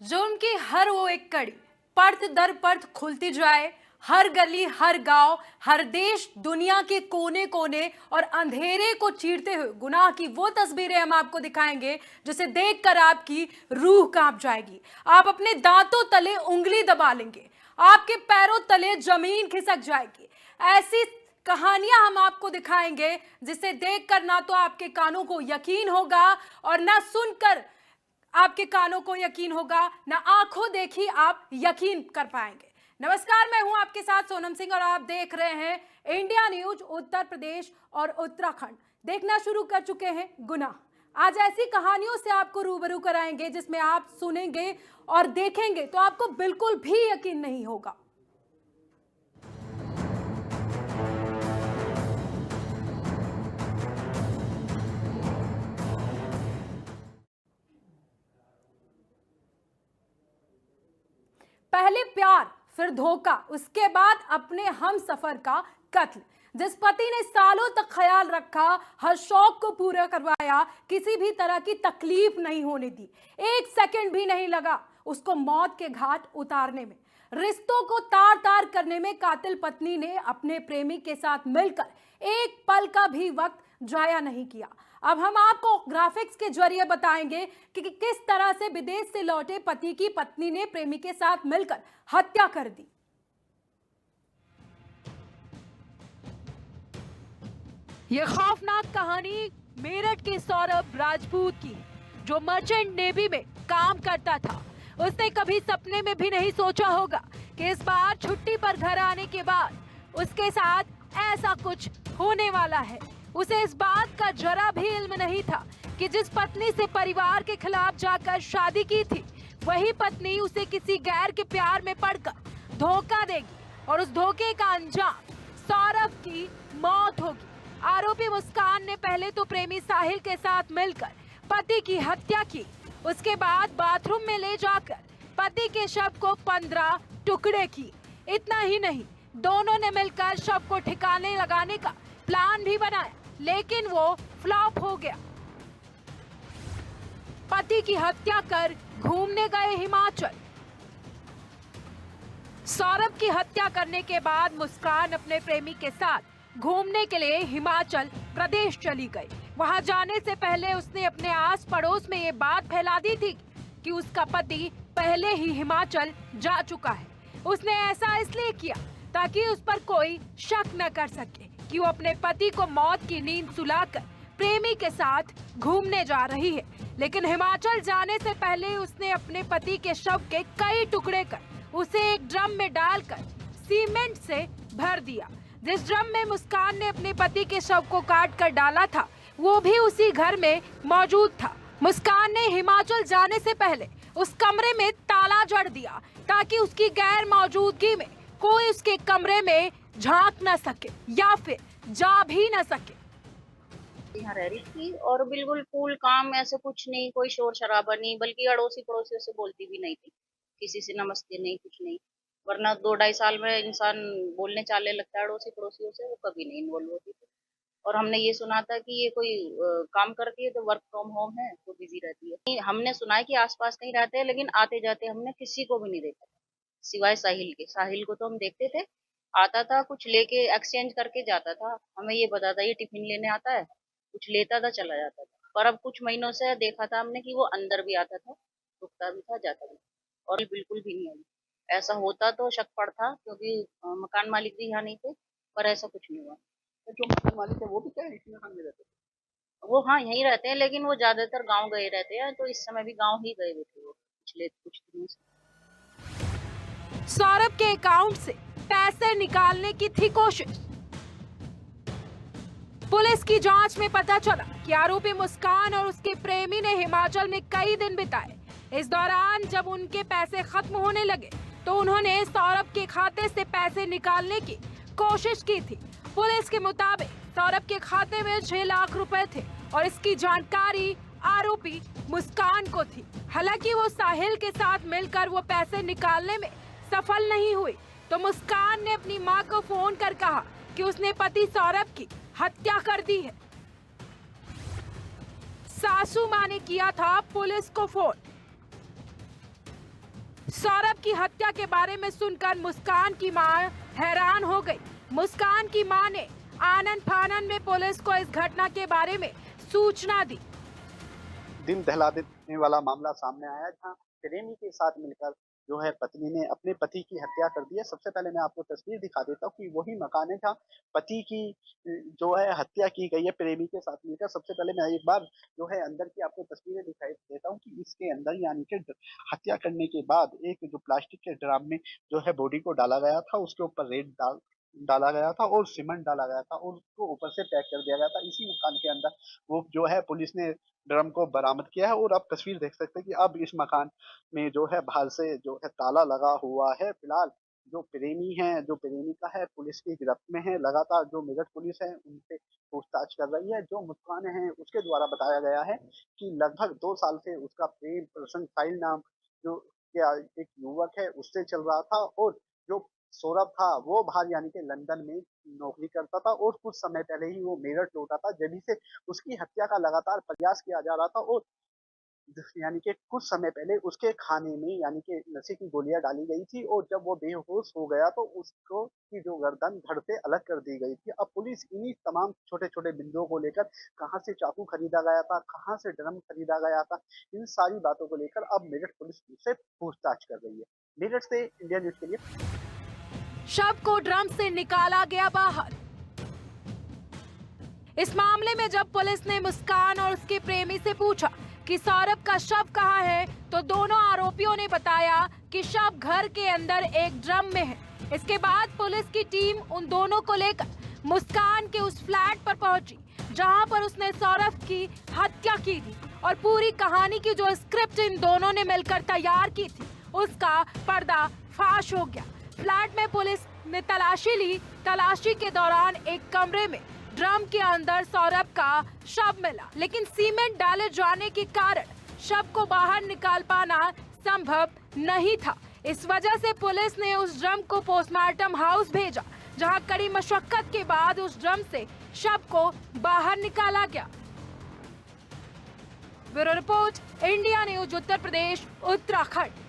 जुर्म की हर वो एक कड़ी परत दर परत खुलती जाए। हर गली, हर गांव, हर देश, दुनिया के कोने कोने और अंधेरे को चीरते हुए गुनाह की वो तस्वीरें हम आपको दिखाएंगे जिसे देखकर आपकी रूह कांप जाएगी। आप अपने दांतों तले उंगली दबा लेंगे, आपके पैरों तले जमीन खिसक जाएगी। ऐसी कहानियां हम आपको दिखाएंगे जिसे देखकर ना तो आपके कानों को यकीन होगा और ना सुनकर आपके कानों को यकीन होगा, ना आंखों देखी आप यकीन कर पाएंगे। नमस्कार, मैं हूं आपके साथ सोनम सिंह और आप देख रहे हैं इंडिया न्यूज। उत्तर प्रदेश और उत्तराखंड देखना शुरू कर चुके हैं गुनाह। आज ऐसी कहानियों से आपको रूबरू कराएंगे जिसमें आप सुनेंगे और देखेंगे तो आपको बिल्कुल भी यकीन नहीं होगा। पहले प्यार, फिर धोखा, उसके बाद अपने हम सफर का कत्ल। जिस पति ने सालों तक ख्याल रखा, हर शौक को पूरा करवाया, किसी भी तरह की तकलीफ नहीं होने दी, एक सेकंड भी नहीं लगा उसको मौत के घाट उतारने में, रिश्तों को तार तार करने में कातिल पत्नी ने अपने प्रेमी के साथ मिलकर एक पल का भी वक्त जाया नहीं किया। अब हम आपको ग्राफिक्स के जरिए बताएंगे कि किस तरह से विदेश से लौटे पति की पत्नी ने प्रेमी के साथ मिलकर हत्या कर दी। यह खौफनाक कहानी मेरठ के सौरभ राजपूत की, जो मर्चेंट नेवी में काम करता था। उसने कभी सपने में भी नहीं सोचा होगा कि इस बार छुट्टी पर घर आने के बाद उसके साथ ऐसा कुछ होने वाला है। उसे इस बात का जरा भी इल्म नहीं था कि जिस पत्नी से परिवार के खिलाफ जाकर शादी की थी, वही पत्नी उसे किसी गैर के प्यार में पड़कर धोखा देगी और उस धोखे का अंजाम सौरभ की मौत होगी। आरोपी मुस्कान ने पहले तो प्रेमी साहिल के साथ मिलकर पति की हत्या की, उसके बाद बाथरूम में ले जाकर पति के शव को 15 टुकड़े किए। इतना ही नहीं, दोनों ने मिलकर शव को ठिकाने लगाने का प्लान भी बनाया, लेकिन वो फ्लॉप हो गया। पति की हत्या कर घूमने गए हिमाचल। सौरभ की हत्या करने के बाद मुस्कान अपने प्रेमी के साथ घूमने के लिए हिमाचल प्रदेश चली गई। वहां जाने से पहले उसने अपने आस पड़ोस में ये बात फैला दी थी कि उसका पति पहले ही हिमाचल जा चुका है। उसने ऐसा इसलिए किया ताकि उस पर कोई शक न कर सके कि वो अपने पति को मौत की नींद सुलाकर प्रेमी के साथ घूमने जा रही है। लेकिन हिमाचल जाने से पहले उसने अपने पति के शव के कई टुकड़े कर उसे एक ड्रम में डालकर सीमेंट से भर दिया। जिस ड्रम में मुस्कान ने अपने पति के शव को काट कर डाला था, वो भी उसी घर में मौजूद था। मुस्कान ने हिमाचल जाने से पहले उस कमरे में ताला जड़ दिया ताकि उसकी गैर मौजूदगी में कोई उसके कमरे में झांक न सके या फिर जा भी न सके। यहाँ रह रही थी और बिल्कुल कूल काम, ऐसे कुछ नहीं, कोई शोर शराबा नहीं, बल्कि अड़ोसी पड़ोसियों से बोलती भी नहीं थी, किसी से नमस्ते नहीं, कुछ नहीं। वरना 2-2.5 साल में इंसान बोलने चालने लगता है अड़ोसी पड़ोसियों से, वो कभी नहीं इन्वॉल्व होती थी। और हमने ये सुना था कि ये कोई काम करती है तो वर्क फ्रॉम होम है तो बिजी रहती है। हमने सुना है कि आसपास कहीं रहते हैं, लेकिन आते जाते हमने किसी को भी नहीं देखा था सिवाय साहिल के। साहिल को तो हम देखते थे, आता था कुछ लेके एक्सचेंज करके जाता था, हमें ये बताता ये टिफिन लेने आता है, कुछ लेता था चला जाता था। पर अब कुछ महीनों से देखा था हमने कि वो अंदर भी आता था, रुकता भी था, जाता भी था। और ये बिल्कुल भी नहीं आई। ऐसा होता तो शक पड़ता, क्योंकि मकान मालिक भी यहाँ नहीं थे, पर ऐसा कुछ नहीं हुआ। तो जो मकान मालिक है वो भी क्या इसी मकान में रहते थे? वो हाँ यहीं रहते हैं, लेकिन वो ज्यादातर गांव गए रहते हैं, तो इस समय भी गांव ही गए हुए थे वो पिछले कुछ दिनों से। सौरभ के अकाउंट से पैसे निकालने की थी कोशिश। पुलिस की जांच में पता चला कि आरोपी मुस्कान और उसके प्रेमी ने हिमाचल में कई दिन बिताए। इस दौरान जब उनके पैसे खत्म होने लगे तो उन्होंने सौरभ के खाते से पैसे निकालने की कोशिश की थी। पुलिस के मुताबिक सौरभ के खाते में 6 लाख रुपए थे और इसकी जानकारी आरोपी मुस्कान को थी। हालांकि वो साहिल के साथ मिलकर वो पैसे निकालने में सफल नहीं हुई, तो मुस्कान ने अपनी मां को फोन कर कहा कि उसने पति सौरभ की हत्या कर दी है। सासू मां ने किया था पुलिस को फोन। सौरभ की हत्या के बारे में सुनकर मुस्कान की मां हैरान हो गई। मुस्कान की मां ने आनन फानन में पुलिस को इस घटना के बारे में सूचना दी। दिल दहला देने वाला मामला सामने आया, जहां प्रेमी के साथ मिलकर जो है पत्नी ने अपने पति की हत्या कर दी है। सबसे पहले मैं आपको तस्वीर दिखा देता हूँ कि वही मकान है जहाँ पति की जो है हत्या की गई है प्रेमी के साथ मिलकर। सबसे पहले मैं एक बार जो है अंदर की आपको तस्वीरें दिखाई देता हूँ कि इसके अंदर यानी कि हत्या करने के बाद एक जो प्लास्टिक के ड्राम में जो है बॉडी को डाला गया था, उसके ऊपर रेत डाला गया था और सीमेंट डाला गया था और उसको ऊपर से पैक कर दिया गया था। इसी मकान के अंदर वो जो है पुलिस ने ड्रम को बरामद किया है और आप तस्वीर देख सकते हैं कि अब इस मकान में जो है बाहर से जो है ताला लगा हुआ है। फिलहाल जो प्रेमी है, जो प्रेमिका है, पुलिस की गिरफ्त में है। लगातार जो मेरठ पुलिस है उनसे पूछताछ कर रही है। जो मुस्कान है उसके द्वारा बताया गया है कि लगभग 2 साल से उसका प्रेम प्रसंग साहिल नाम जो क्या एक युवक है उससे चल रहा था और जो सौरभ था वो बाहर यानी कि लंदन में नौकरी करता था और कुछ समय पहले ही वो मेरठ लौटा था, जब से उसकी हत्या का लगातार प्रयास किया जा रहा था और यानी कि कुछ समय पहले उसके खाने में यानी कि नशे की गोलियां डाली गई थी और जब वो बेहोश हो गया तो उसको की जो गर्दन धड़ से अलग कर दी गई थी। अब पुलिस इन्हीं तमाम छोटे-छोटे बिंदुओं को लेकर कहां से चाकू खरीदा गया था, कहां से ड्रम खरीदा गया था, इन सारी बातों को लेकर अब मेरठ पुलिस से पूछताछ कर रही है। मेरठ से इंडिया न्यूज के लिए शव को ड्रम से निकाला गया बाहर। इस मामले में जब पुलिस ने मुस्कान और उसके प्रेमी से पूछा कि सौरभ का शव कहाँ है, तो दोनों आरोपियों ने बताया कि शव घर के अंदर एक ड्रम में है। इसके बाद पुलिस की टीम उन दोनों को लेकर मुस्कान के उस फ्लैट पर पहुंची जहां पर उसने सौरभ की हत्या की थी और पूरी कहानी की जो स्क्रिप्ट इन दोनों ने मिलकर तैयार की थी उसका पर्दा फाश हो गया। फ्लैट में पुलिस ने तलाशी ली। तलाशी के दौरान एक कमरे में ड्रम के अंदर सौरभ का शव मिला, लेकिन सीमेंट डाले जाने के कारण शव को बाहर निकाल पाना संभव नहीं था। इस वजह से पुलिस ने उस ड्रम को पोस्टमार्टम हाउस भेजा, जहां कड़ी मशक्कत के बाद उस ड्रम से शव को बाहर निकाला गया। Bureau report, India news, Uttar Pradesh, Uttarakhand.